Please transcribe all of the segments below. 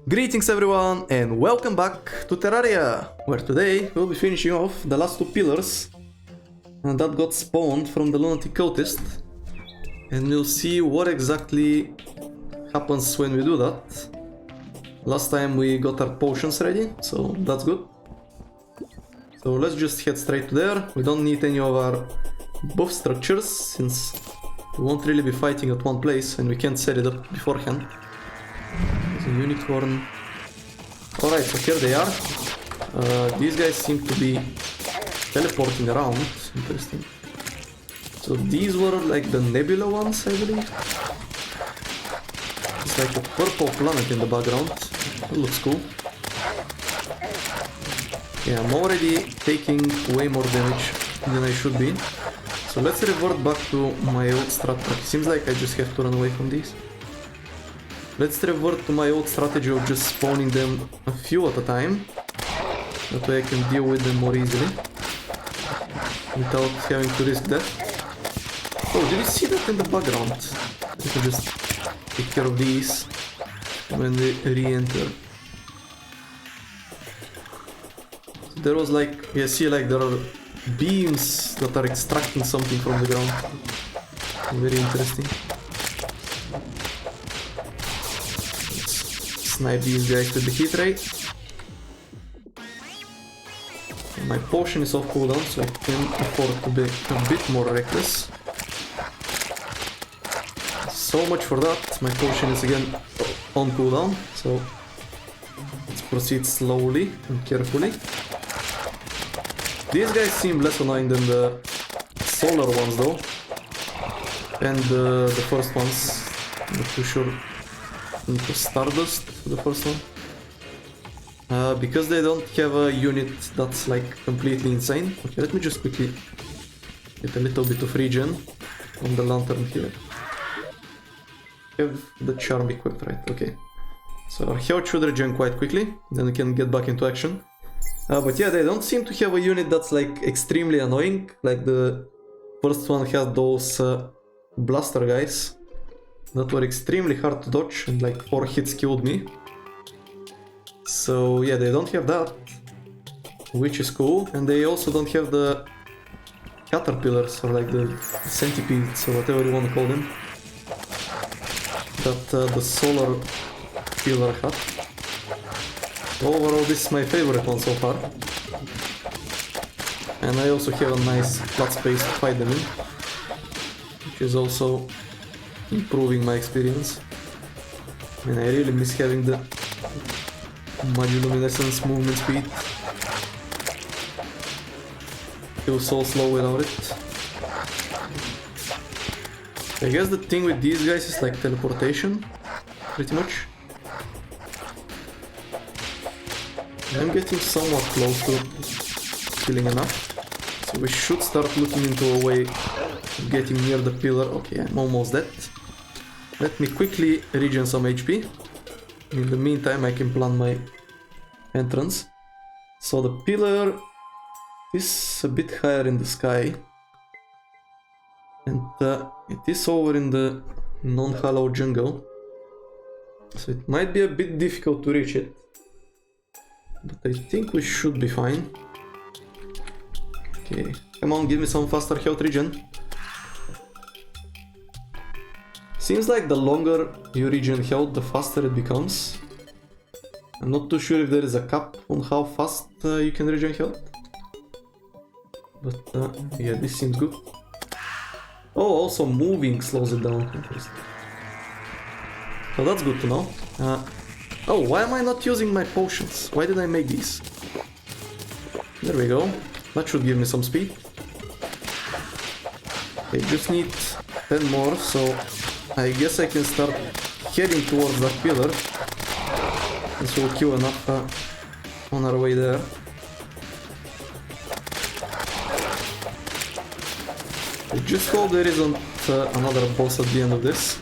Greetings everyone and welcome back to Terraria, where today we'll be finishing off the last two pillars that got spawned from the lunatic cultist, and we'll see what exactly happens when we do that. Last time we got our potions ready, so that's good. So let's just head straight to there. We don't need any of our buff structures since we won't really be fighting at one place and we can't set it up beforehand. There's a unicorn. Alright, so here they are. These guys seem to be teleporting around. Interesting. So these were like the nebula ones, I believe. It's like a purple planet in the background. That looks cool. Yeah, I'm already taking way more damage than I should be. So let's revert back to my old strategy. Seems like I just have to run away from these. Let's revert to my old strategy of just spawning them a few at a time. That way I can deal with them more easily without having to risk death. Oh, did you see that in the background? I can just take care of these when they re-enter. There was like, you see like there are beams that are extracting something from the ground. Very interesting. Snipe these guys with the hit rate. My potion is off cooldown, so I can afford to be a bit more reckless. So much for that. My potion is again on cooldown, so let's proceed slowly and carefully. These guys seem less annoying than the solar ones though, and the first ones. I'm not too sure. Into Stardust, the first one. Because they don't have a unit that's like completely insane. Okay, let me just quickly get a little bit of regen on the lantern here. Have the charm equipped, right? Okay. So our health should regen quite quickly, then we can get back into action. But yeah, they don't seem to have a unit that's like extremely annoying. Like the first one has those blaster guys that were extremely hard to dodge and like 4 hits killed me. So yeah, they don't have that, which is cool. And they also don't have the caterpillars or like the centipedes or whatever you want to call them that the solar pillar had. Overall, this is my favorite one so far. And I also have a nice flat space to fight them in, which is also improving my experience. I mean, I really miss having the Magiluminescence movement speed. Feels so slow without it. I guess the thing with these guys is like teleportation, pretty much. I'm getting somewhat close to killing enough, so we should start looking into a way of getting near the pillar. Okay, I'm almost dead. Let me quickly regen some HP. In the meantime, I can plan my entrance. So the pillar is a bit higher in the sky, and it is over in the non-hollow jungle, so it might be a bit difficult to reach it, but I think we should be fine. Okay, come on, give me some faster health regen. Seems like the longer you regen health, the faster it becomes. I'm not too sure if there is a cap on how fast you can regen health. But yeah, this seems good. Oh, also moving slows it down. Interesting. So that's good to know. Oh, why am I not using my potions? Why did I make these? There we go. That should give me some speed. Okay, just need 10 more, so I guess I can start heading towards that pillar. This will kill enough on our way there. I just hope there isn't another boss at the end of this.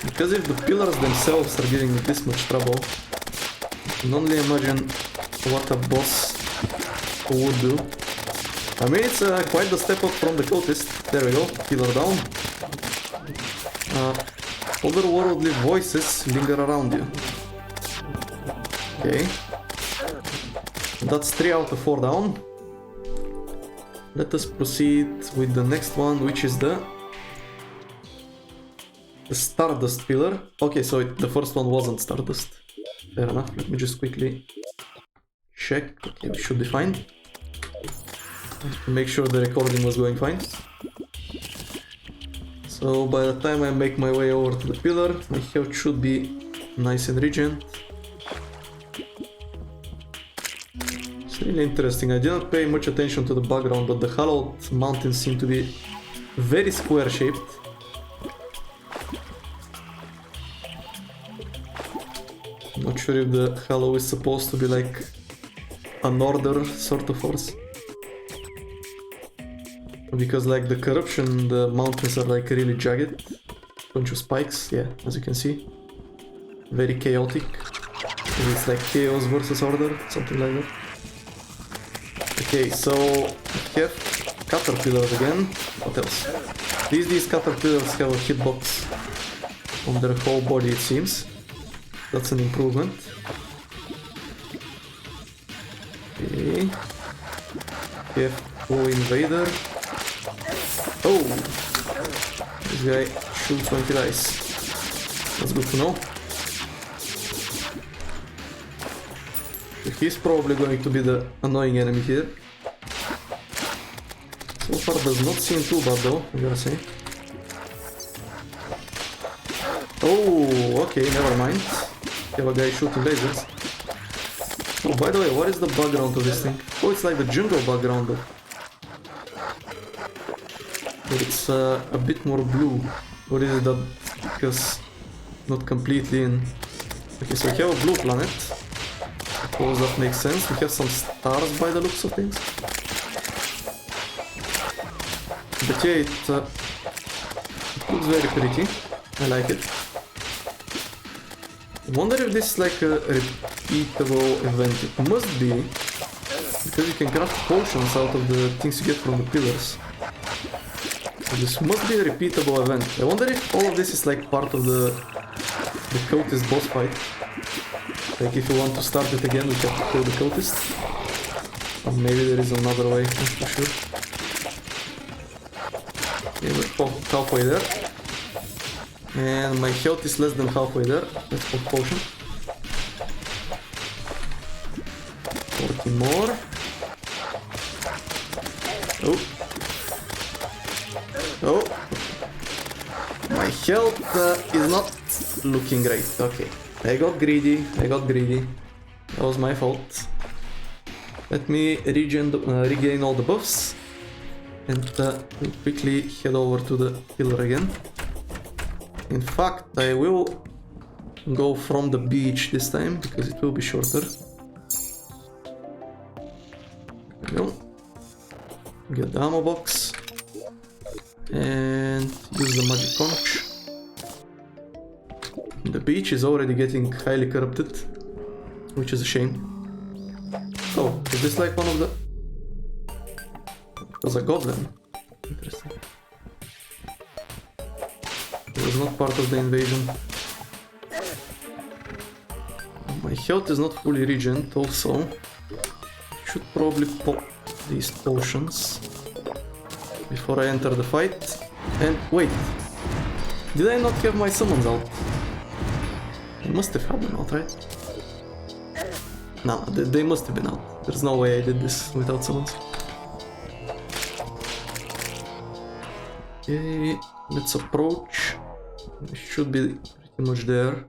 Because if the pillars themselves are giving me this much trouble, I can only imagine what a boss would do. I mean, it's quite the step up from the cultist. There we go, pillar down. Otherworldly voices linger around you. Okay. That's 3 out of 4 down. Let us proceed with the next one, which is the Stardust pillar. Okay, so the first one wasn't Stardust. Fair enough. Let me just quickly check. Okay, we should be fine. To make sure the recording was going fine. So by the time I make my way over to the pillar, my health should be nice and regen. It's really interesting. I didn't pay much attention to the background, but the hollowed mountains seem to be very square shaped. I'm not sure if the hollow is supposed to be like an order sort of force. Because like the corruption, the mountains are like really jagged. Bunch of spikes, yeah, as you can see. Very chaotic. It's like chaos versus order, something like that. Okay, so we have caterpillars again. What else? These caterpillars have a hitbox on their whole body, it seems. That's an improvement. Okay. We have Flow Invader. Oh! This guy shoots when he dies. That's good to know. He's probably going to be the annoying enemy here. So far does not seem too bad though, I gotta say. Oh, okay, never mind. We have a guy shooting lasers. Oh, by the way, what is the background of this thing? Oh, it's like the jungle background though. But it's a bit more blue. Or is it that because not completely in... Okay, so we have a blue planet. I suppose that makes sense. We have some stars by the looks of things. But yeah, it looks very pretty. I like it. I wonder if this is like a repeatable event. It must be, because you can craft potions out of the things you get from the pillars. So this must be a repeatable event. I wonder if all of this is like part of the cultist boss fight. Like if you want to start it again, we have to kill the cultist. Or maybe there is another way, I'm not for sure. Okay, we're halfway there. And my health is less than halfway there. Let's pop potion. 40 more. Oh. Oh. My health is not looking great. Okay. I got greedy. That was my fault. Let me regain all the buffs. And we'll quickly head over to the pillar again. In fact, I will go from the beach this time, because it will be shorter. There we go. Get the ammo box. And use the magic conch. The beach is already getting highly corrupted, which is a shame. Oh, is this like one of the... It was a goblin. Interesting. It was not part of the invasion. My health is not fully regened also. Should probably pop these potions before I enter the fight. And wait, did I not have my summons out? I must have had them out, right? No, they must have been out. There's no way I did this without summons. Okay, let's approach. We should be pretty much there.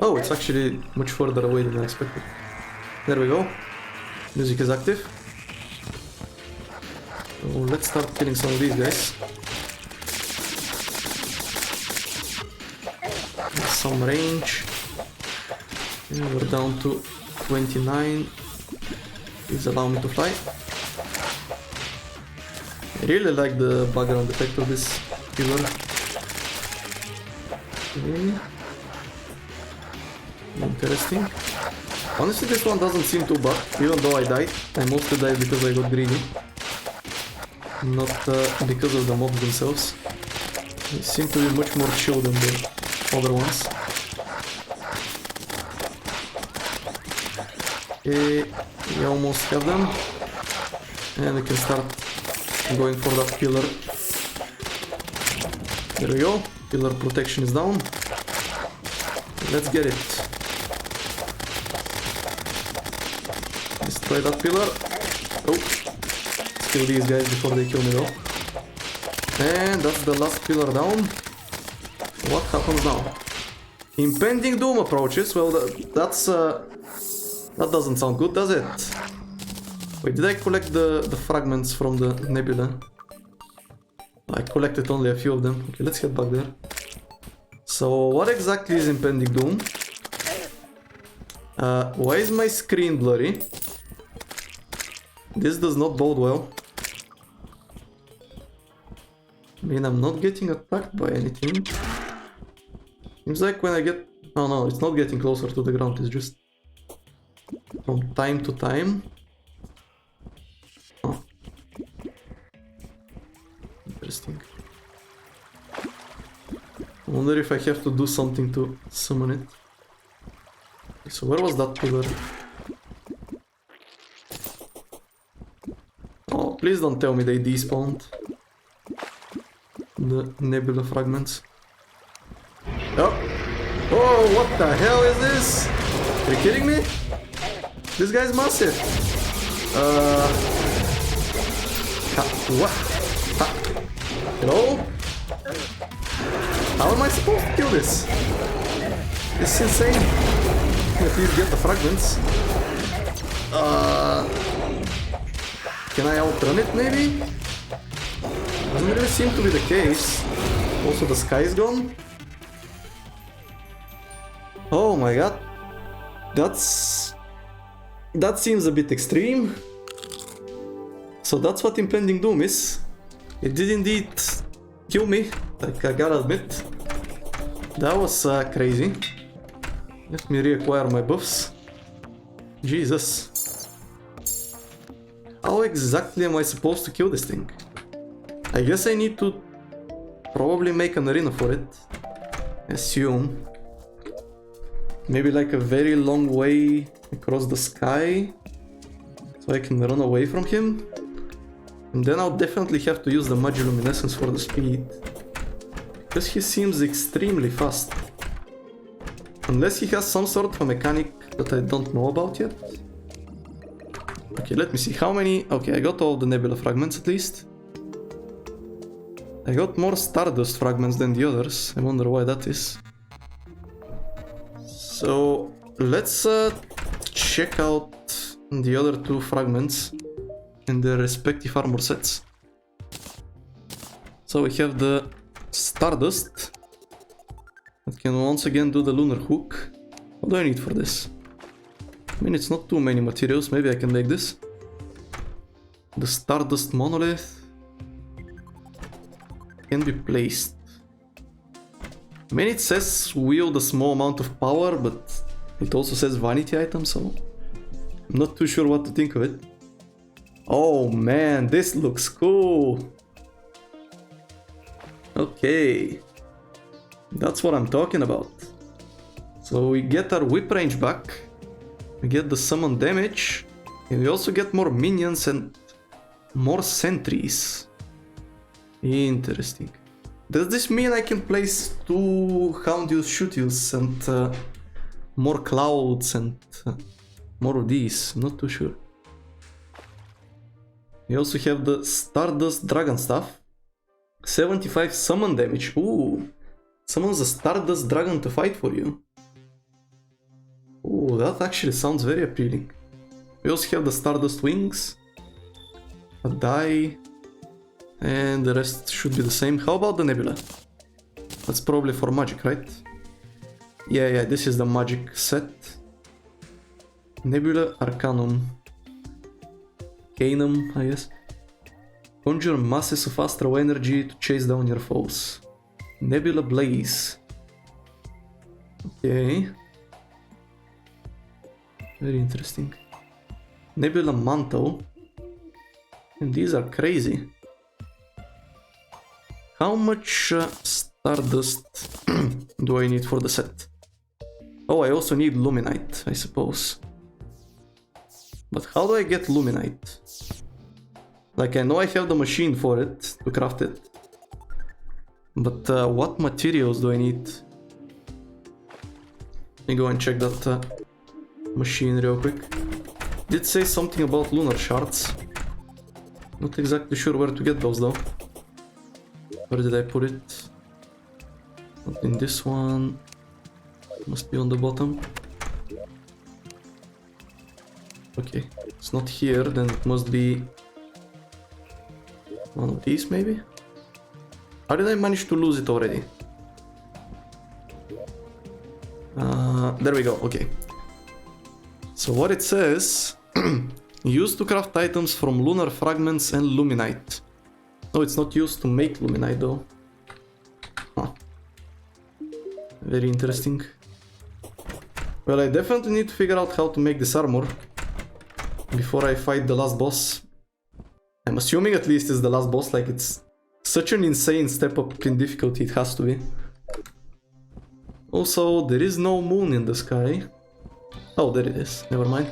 Oh, it's actually much further away than I expected. There we go. Music is active. So let's start killing some of these guys. Some range. And we're down to 29. Please allow me to fly. I really like the background effect of this pillar. Okay. Interesting. Honestly, this one doesn't seem too bad, even though I died. I mostly died because I got greedy. Not because of the mobs themselves. They seem to be much more chill than the other ones. Okay, we almost have them. And we can start going for that pillar. There we go. Pillar protection is down. Let's get it. Destroy that pillar. Oh. Let's kill these guys before they kill me though. And that's the last pillar down. What happens now? Impending doom approaches. Well, that doesn't sound good, does it? Wait, did I collect the fragments from the nebula? I collected only a few of them. Okay, let's head back there. So, what exactly is impending doom? Why is my screen blurry? This does not bode well. I mean, I'm not getting attacked by anything. Seems like when I get... Oh no, it's not getting closer to the ground, it's just... from time to time. Oh. Interesting. I wonder if I have to do something to summon it. Okay, so where was that pillar? Oh, please don't tell me they despawned the nebula fragments. Oh! Oh, what the hell is this? Are you kidding me? This guy's massive. What? Hello? How am I supposed to kill this? This is insane. At least get the fragments. Can I outrun it maybe? Doesn't really seem to be the case. Also, the sky is gone. Oh my god. That seems a bit extreme. So that's what impending doom is. It did indeed kill me, like I gotta admit. That was crazy. Let me reacquire my buffs. Jesus. How exactly am I supposed to kill this thing? I guess I need to probably make an arena for it. Assume. Maybe like a very long way across the sky, so I can run away from him. And then I'll definitely have to use the Magiluminescence for the speed, because he seems extremely fast. Unless he has some sort of a mechanic that I don't know about yet. Okay, let me see how many... Okay, I got all the nebula fragments at least. I got more stardust fragments than the others. I wonder why that is. So let's check out the other two fragments in their respective armor sets. So we have the Stardust that can once again do the Lunar Hook. What do I need for this? I mean, it's not too many materials, maybe I can make this. The Stardust Monolith can be placed. I mean, it says wield a small amount of power, but it also says vanity item, so I'm not too sure what to think of it. Oh man, this looks cool. Okay, that's what I'm talking about. So we get our whip range back, we get the summon damage, and we also get more minions and more sentries. Interesting. Does this mean I can place 2 Houndyus Shootyus and more clouds and more of these? I'm not too sure. We also have the Stardust Dragon Staff. 75 summon damage. Ooh. Summons a Stardust Dragon to fight for you. Ooh, that actually sounds very appealing. We also have the Stardust Wings. A die. And the rest should be the same. How about the Nebula? That's probably for magic, right? Yeah, this is the magic set. Nebula Arcanum. Canum, I guess. Conjure masses of astral energy to chase down your foes. Nebula Blaze. Okay. Very interesting. Nebula Mantle. And these are crazy. How much Stardust do I need for the set? Oh, I also need luminite, I suppose. But how do I get luminite? Like, I know I have the machine for it, to craft it. But what materials do I need? Let me go and check that machine real quick. Did say something about lunar shards. Not exactly sure where to get those though. Where did I put it? Not in this one. Must be on the bottom. Okay, it's not here, then it must be one of these maybe? How did I manage to lose it already? There we go, okay. So what it says, used to craft items from lunar fragments and luminite. No, it's not used to make luminite though. Huh. Very interesting. Well, I definitely need to figure out how to make this armor before I fight the last boss. I'm assuming at least it's the last boss, like it's such an insane step up in difficulty, it has to be. Also, there is no moon in the sky. Oh, there it is, never mind.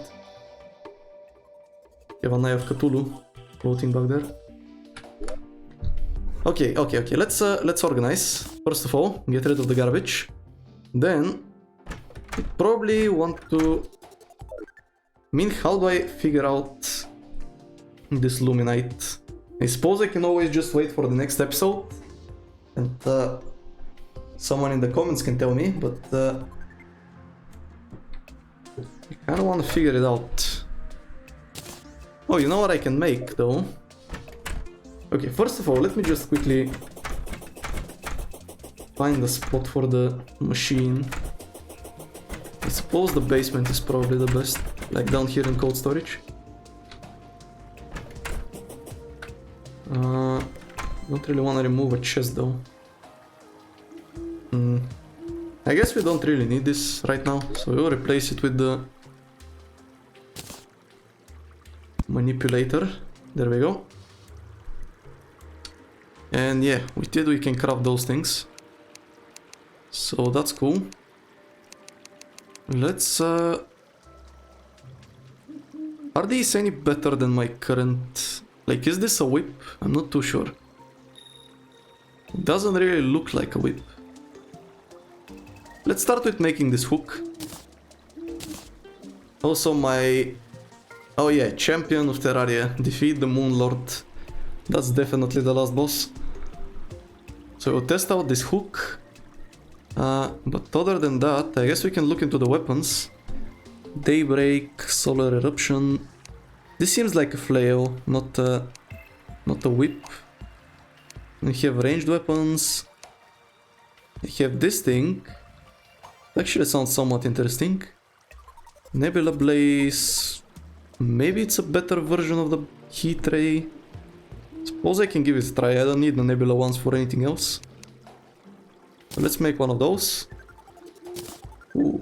You have an eye of Cthulhu floating back there. Okay, let's organize. First of all, get rid of the garbage. Then, I probably want to... I mean, how do I figure out this luminite? I suppose I can always just wait for the next episode and someone in the comments can tell me, but I kinda wanna figure it out. Oh, you know what I can make though? Okay, first of all, let me just quickly find a spot for the machine. I suppose the basement is probably the best, like down here in cold storage. Don't really want to remove a chest though. I guess we don't really need this right now, so we'll replace it with the manipulator. There we go. And yeah, we can craft those things. So that's cool. Let's are these any better than my current... Like, is this a whip? I'm not too sure. It doesn't really look like a whip. Let's start with making this hook. Also my... Oh yeah, champion of Terraria. Defeat the Moon Lord. That's definitely the last boss. So we'll test out this hook. But other than that, I guess we can look into the weapons. Daybreak, Solar Eruption. This seems like a flail, not a whip. We have ranged weapons. We have this thing. Actually, it sounds somewhat interesting. Nebula Blaze. Maybe it's a better version of the heat ray. Suppose I can give it a try. I don't need the nebula ones for anything else. So let's make one of those. Ooh.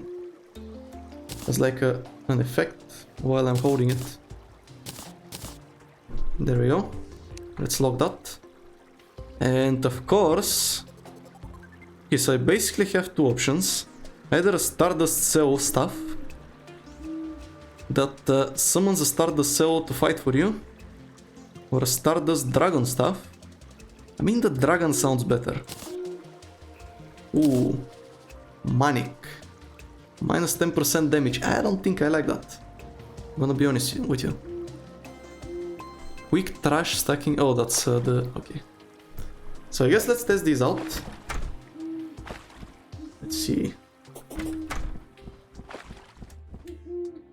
There's like an effect while I'm holding it. There we go. Let's lock that. And of course... Okay, so I basically have two options. Either a Stardust Cell stuff that summons a Stardust Cell to fight for you, or a Stardust Dragon stuff. I mean, the dragon sounds better. Ooh, Manic. Minus 10% damage. I don't think I like that. I'm gonna be honest with you. Quick trash stacking. Oh, that's the... Okay. So I guess let's test these out. Let's see.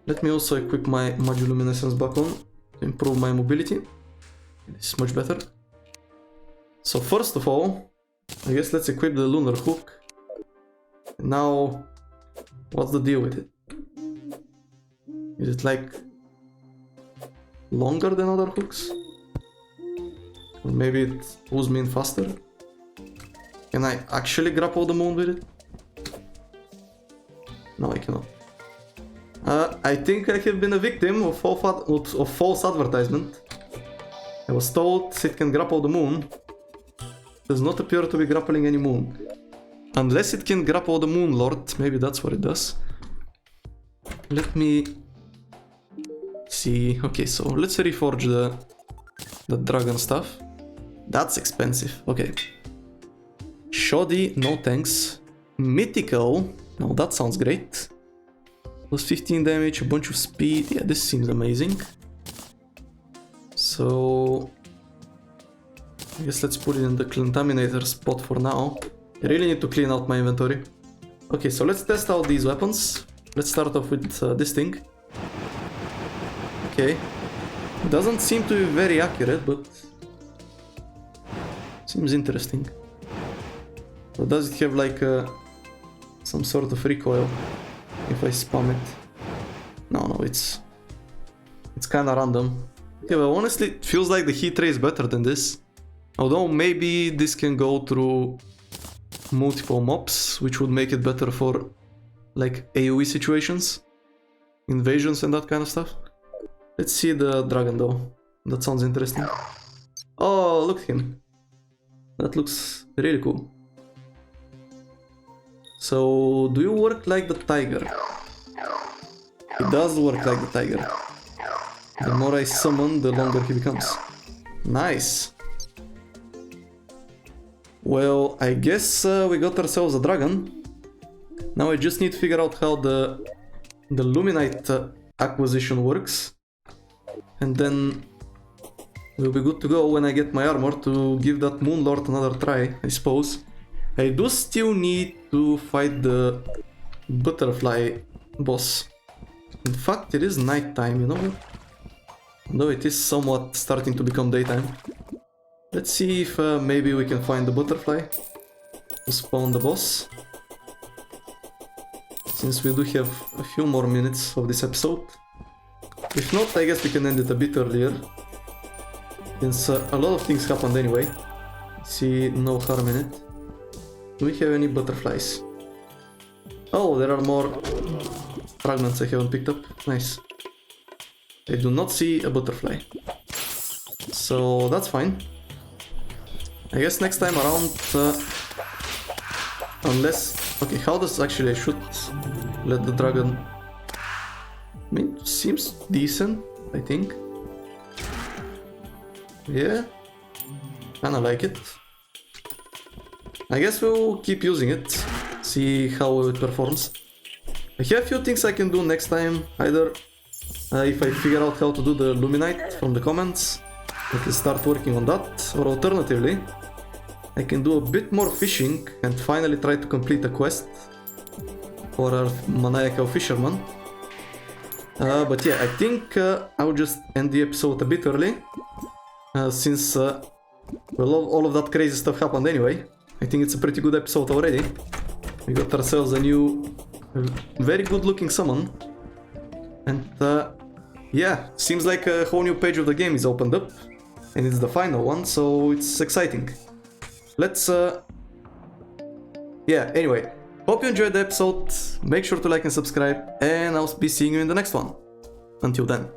Let me also equip my Magiluminescence back on to improve my mobility. This is much better. So first of all, I guess let's equip the lunar hook. Now, what's the deal with it? Is it like longer than other hooks? Or maybe it pulls me in faster? Can I actually grapple the moon with it? No, I cannot. I think I have been a victim of false advertisement. I was told it can grapple the moon. Does not appear to be grappling any moon. Unless it can grapple the Moon Lord, maybe that's what it does. Let me see. Okay, so let's reforge the dragon stuff. That's expensive. Okay. Shoddy, no thanks. Mythical. No, that sounds great. Plus 15 damage, a bunch of speed. Yeah, this seems amazing. So I guess let's put it in the contaminator spot for now. I really need to clean out my inventory. Okay, so let's test out these weapons. Let's start off with this thing. Okay. It doesn't seem to be very accurate, but seems interesting. So does it have like some sort of recoil if I spam it? No, it's kind of random. Okay, but honestly, it feels like the heat ray is better than this. Although maybe this can go through multiple mobs, which would make it better for like AoE situations, invasions and that kind of stuff. Let's see the dragon though. That sounds interesting. Oh, look at him. That looks really cool. So, do you work like the tiger? It does work like the tiger. The more I summon, the longer he becomes. Nice. Well, I guess we got ourselves a dragon. Now I just need to figure out how the Luminite acquisition works. And then we'll be good to go when I get my armor to give that Moon Lord another try, I suppose. I do still need to fight the butterfly boss. In fact, it is nighttime, you know? Though it is somewhat starting to become daytime. Let's see if maybe we can find the butterfly to spawn the boss. Since we do have a few more minutes of this episode. If not, I guess we can end it a bit earlier. Since a lot of things happened anyway. See, no harm in it. Do we have any butterflies? Oh, there are more fragments I haven't picked up. Nice. I do not see a butterfly. So that's fine. I guess next time around, unless... Okay, how does actually I should let the dragon... I mean, seems decent, I think. Yeah, kinda like it. I guess we'll keep using it, see how it performs. I have a few things I can do next time, either if I figure out how to do the Luminite from the comments, I can start working on that, or alternatively, I can do a bit more fishing and finally try to complete a quest for our maniacal fisherman. But yeah, I think I'll just end the episode a bit early, since well, all of that crazy stuff happened anyway. I think it's a pretty good episode already. We got ourselves a new, very good looking summon. And yeah, seems like a whole new page of the game is opened up. And it's the final one, so it's exciting. Let's yeah, anyway, hope you enjoyed the episode. Make sure to like and subscribe, and I'll be seeing you in the next one. Until then.